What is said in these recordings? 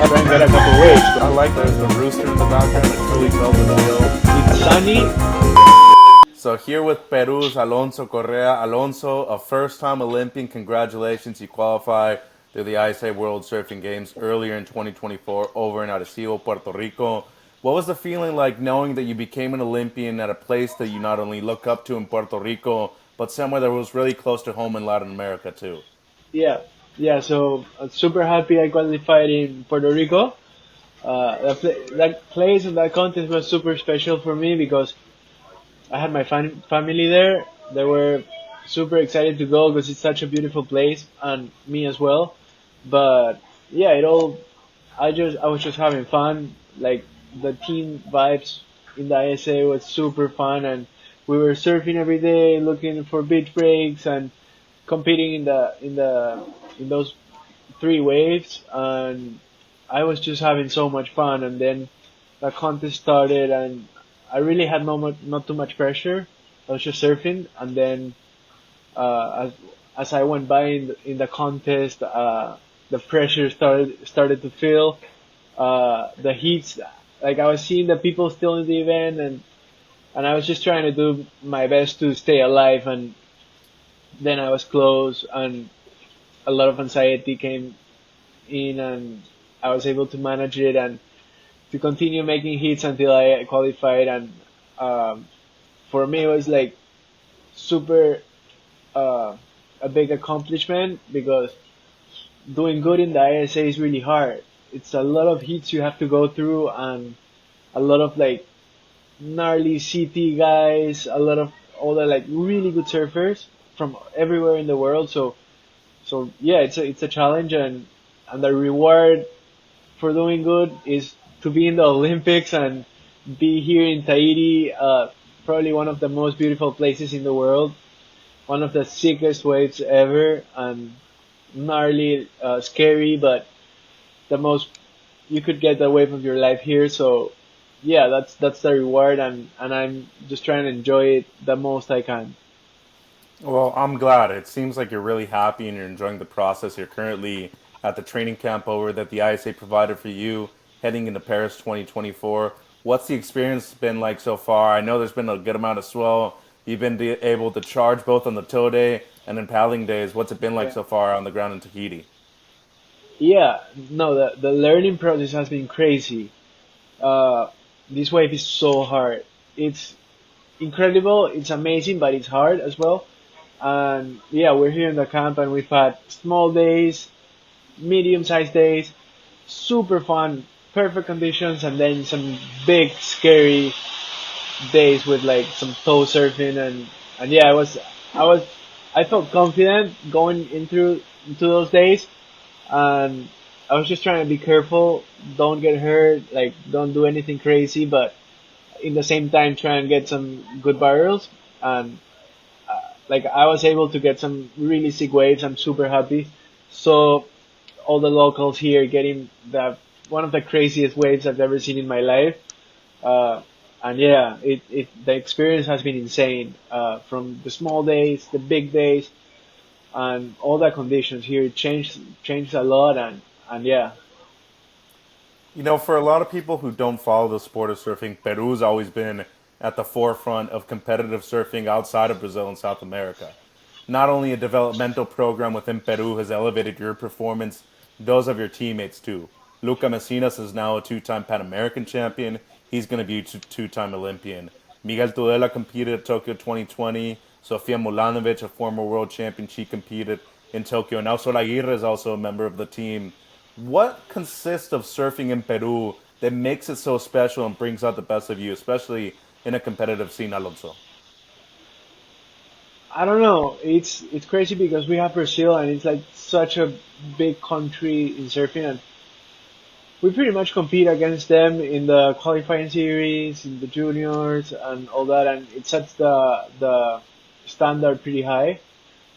Try and get a couple waves. I like there's the rooster in the background. It truly tells the tale. It's sunny. So here with Peru's Alonso Correa. Alonso, a first-time Olympian. Congratulations, you qualify through the ISA World Surfing Games earlier in 2024 over in Arecibo, Puerto Rico. What was the feeling like knowing that you became an Olympian at a place that you not only look up to in Puerto Rico, but somewhere that was really close to home in Latin America too? Yeah, yeah. So I'm super happy I qualified in Puerto Rico. That place and that contest was super special for me because I had my family there. They were super excited to go because it's such a beautiful place, and me as well. But yeah, I was just having fun. Like the team vibes in the ISA was super fun, and we were surfing every day, looking for beach breaks and competing in those three waves, and I was just having so much fun. And then the contest started, and I really had not too much pressure. I was just surfing, and then as I went by in the contest, the pressure started to feel. The heats, like I was seeing the people still in the event, and I was just trying to do my best to stay alive. And then I was close, and a lot of anxiety came in, and I was able to manage it and to continue making hits until I qualified. And for me, it was like super a big accomplishment because doing good in the ISA is really hard. It's a lot of hits you have to go through, and a lot of like gnarly CT guys, a lot of all the like really good surfers from everywhere in the world. So yeah, it's a challenge, and the reward for doing good is to be in the Olympics and be here in Tahiti, probably one of the most beautiful places in the world, one of the sickest waves ever, and gnarly, scary, but the most you could get the wave of your life here. So yeah, that's the reward, and I'm just trying to enjoy it the most I can. Well, I'm glad. It seems like you're really happy and you're enjoying the process. You're currently at the training camp over that the ISA provided for you heading into Paris 2024. What's the experience been like so far? I know there's been a good amount of swell. You've been able to charge both on the tow day and in paddling days. What's it been like Yeah. so far on the ground in Tahiti? Yeah, no, the learning process has been crazy. Uh, this wave is so hard. It's incredible, it's amazing, but it's hard as well. And yeah, we're here in the camp, and we've had small days, medium-sized days, super fun, perfect conditions, and then some big, scary days with like some toe surfing. And yeah, I was, I felt confident going into those days, and I was just trying to be careful, don't get hurt, like don't do anything crazy, but in the same time try and get some good barrels. And like I was able to get some really sick waves. I'm super happy. So all the locals here getting the one of the craziest waves I've ever seen in my life. Uh, and yeah, the experience has been insane. From the small days, the big days, and all the conditions here, it changed a lot. And yeah, You know, for a lot of people who don't follow the sport of surfing, Peru's always been at the forefront of competitive surfing outside of Brazil and South America. Not only a developmental program within Peru has elevated your performance, those of your teammates too. Luca Messinas is now a two-time Pan American champion. He's going to be a two-time Olympian. Miguel Tudela competed at Tokyo 2020. Sofia Mulanovic, a former world champion, she competed in Tokyo. Now Sol Aguirre is also a member of the team. What consists of surfing in Peru that makes it so special and brings out the best of you, especially in a competitive scene, Alonso? I don't know. It's crazy because we have Brazil, and it's like such a big country in surfing, and we pretty much compete against them in the qualifying series, in the juniors, and all that, and it sets the standard pretty high.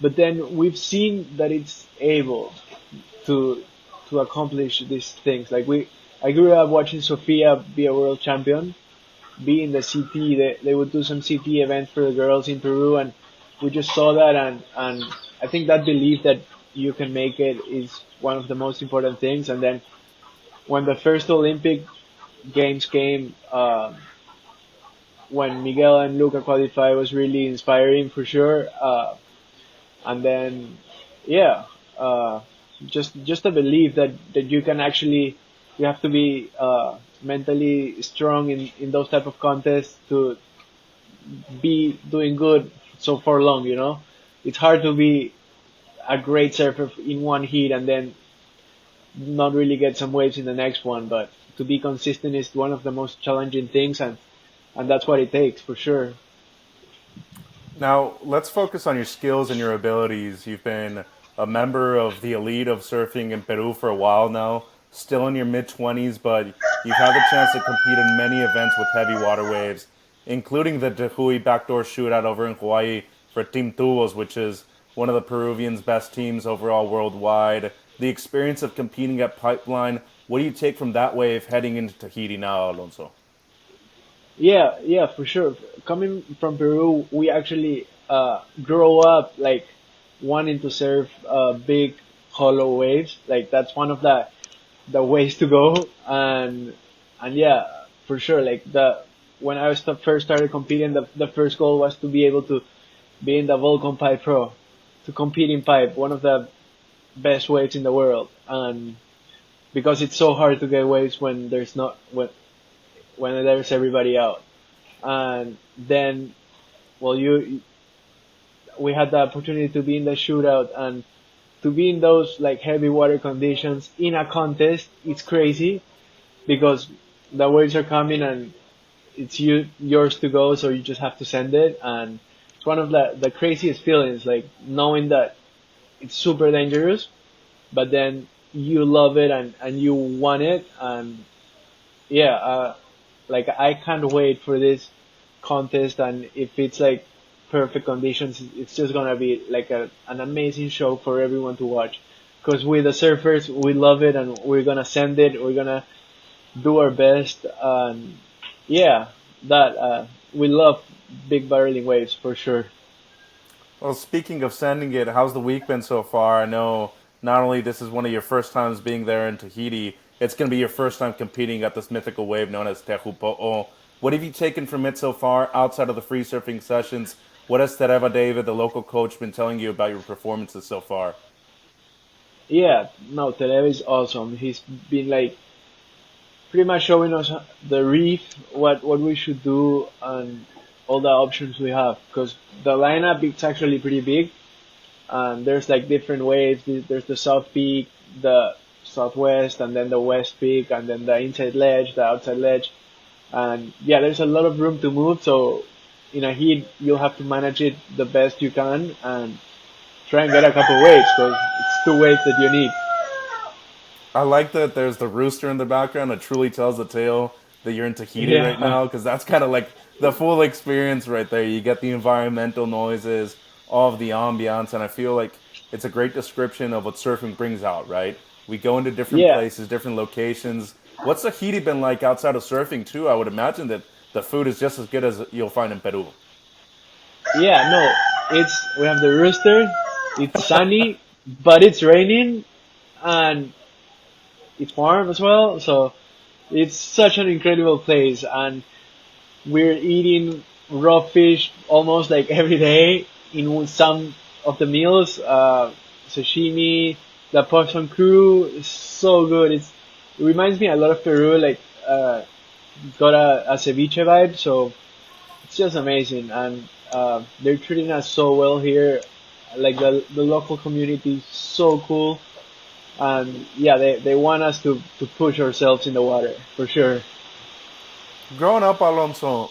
But then we've seen that it's able to to accomplish these things. I grew up watching Sofia be a world champion, be in the CT. They would do some CT events for the girls in Peru, and we just saw that, and I think that belief that you can make it is one of the most important things. And then when the first Olympic Games came, when Miguel and Luca qualified was really inspiring for sure. And then, yeah, uh, just a belief that you can actually, you have to be mentally strong in those type of contests to be doing good so far long. It's hard to be a great surfer in one heat and then not really get some waves in the next one, but to be consistent is one of the most challenging things, and that's what it takes for sure. Now, let's focus on your skills and your abilities. You've been a member of the elite of surfing in Peru for a while now, still in your mid 20s, but you've had the chance to compete in many events with heavy water waves, including the Tehui backdoor shootout over in Hawaii for Team Tubos, which is one of the Peruvians' best teams overall worldwide. The experience of competing at Pipeline, what do you take from that wave heading into Tahiti now, Alonso? Yeah, for sure. Coming from Peru, we actually grow up like wanting to surf big hollow waves. Like that's one of the ways to go, and yeah, for sure. Like the when I was first started competing, the first goal was to be able to be in the Volcom Pipe Pro, to compete in pipe, one of the best waves in the world, and because it's so hard to get waves when there's not when there's everybody out. And then, well, we had the opportunity to be in the shootout and to be in those like heavy water conditions in a contest. It's crazy because the waves are coming and it's yours to go, so you just have to send it. And it's one of the craziest feelings, like knowing that it's super dangerous, but then you love it and you want it. And yeah, like I can't wait for this contest, and if it's like perfect conditions, it's just gonna be like an amazing show for everyone to watch. Because we the surfers, we love it, and we're gonna send it. We're gonna do our best, and yeah, that we love big barreling waves for sure. Well, speaking of sending it, how's the week been so far? I know not only this is one of your first times being there in Tahiti, it's going to be your first time competing at this mythical wave known as Teahupo'o. What have you taken from it so far outside of the free surfing sessions? What has Tereva David, the local coach, been telling you about your performances so far? Yeah, no, Televe is awesome. He's been like pretty much showing us the reef, what we should do, and all the options we have. Because the lineup is actually pretty big, and there's like different waves. There's the south peak, the southwest, and then the west peak, and then the inside ledge, the outside ledge, and yeah, there's a lot of room to move. So in a heat, you'll have to manage it the best you can and try and get a couple waves because it's two waves that you need. I like that there's the rooster in the background that truly tells the tale that you're in Tahiti right Yeah, now, because that's kind of like the full experience right there. You get the environmental noises, all of the ambiance, and I feel like it's a great description of what surfing brings out, right? We go into different yeah, places, different locations. What's Tahiti been like outside of surfing, too? I would imagine that the food is just as good as you'll find in Peru. yeah. No, we have the rooster. It's sunny, but it's raining, and it's warm as well. So it's such an incredible place, and we're eating raw fish almost like every day in some of the meals. Sashimi, the portion crew is so good. It reminds me a lot of Peru, like it's got a ceviche vibe. So it's just amazing, and they're treating us so well here. Like the local community is so cool, and yeah, they want us to push ourselves in the water for sure. Growing up, Alonso,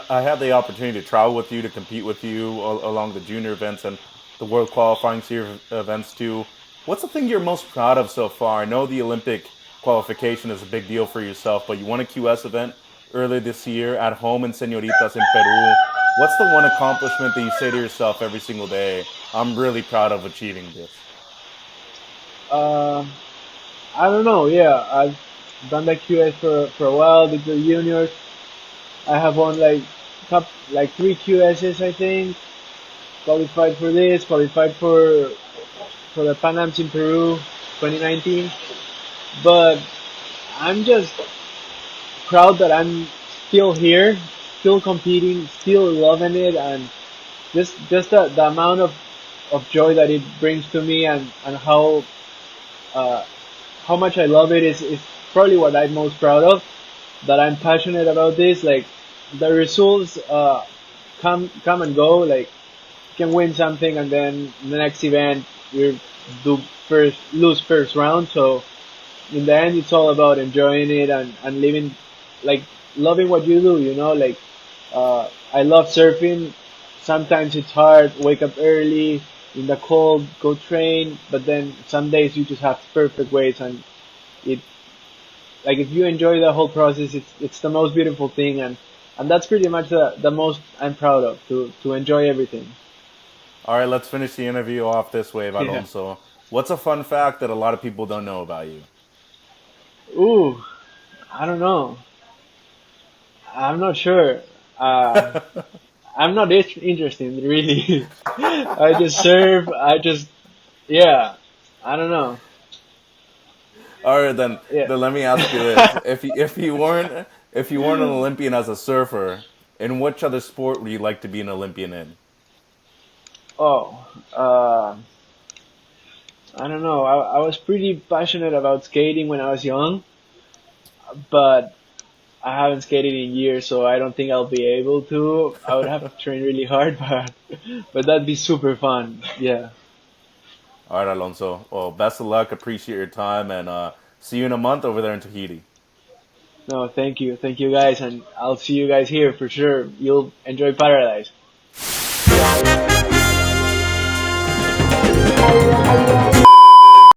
I had the opportunity to travel with you, to compete with you along the junior events and the world qualifying series events too. What's the thing you're most proud of so far? I know the Olympic qualification is a big deal for yourself, but you won a QS event earlier this year at home in Senoritas in Peru. What's the one accomplishment that you say to yourself every single day? I'm really proud of achieving this. Uh, I don't know. Yeah, I've done the QS for a while. Did the juniors. I have won like three QSs, I think. Qualified for this. Qualified for the Pan Ams in Peru, 2019. But I'm just proud that I'm still here, still competing, still loving it, and just the amount of joy that it brings to me, and uh, how much I love it is probably what I'm most proud of. That I'm passionate about this. Like the results come and go. Like you can win something and then the next event you do first lose first round. So in the end, it's all about enjoying it and living, like loving what you do. Like I love surfing. Sometimes it's hard. Wake up early in the cold, go train. But then some days you just have perfect waves, and it like if you enjoy the whole process, it's the most beautiful thing, and that's pretty much the most I'm proud of, to enjoy everything. All right, let's finish the interview off this way, Yeah. Alonso. What's a fun fact that a lot of people don't know about you? Ooh, I don't know. I'm not sure. Uh, I'm not interested really. I just serve. Yeah. I don't know. All right, then, Yeah. then let me ask you this: if you weren't an Olympian as a surfer, in which other sport would you like to be an Olympian in? Oh, uh, I don't know. I was pretty passionate about skating when I was young, but I haven't skated in years, so I don't think I'll be able to. I would have to train really hard, but that'd be super fun. Yeah. All right, Alonso. Well, best of luck. Appreciate your time, and see you in a month over there in Tahiti. No, thank you guys, and I'll see you guys here for sure. You'll enjoy paradise.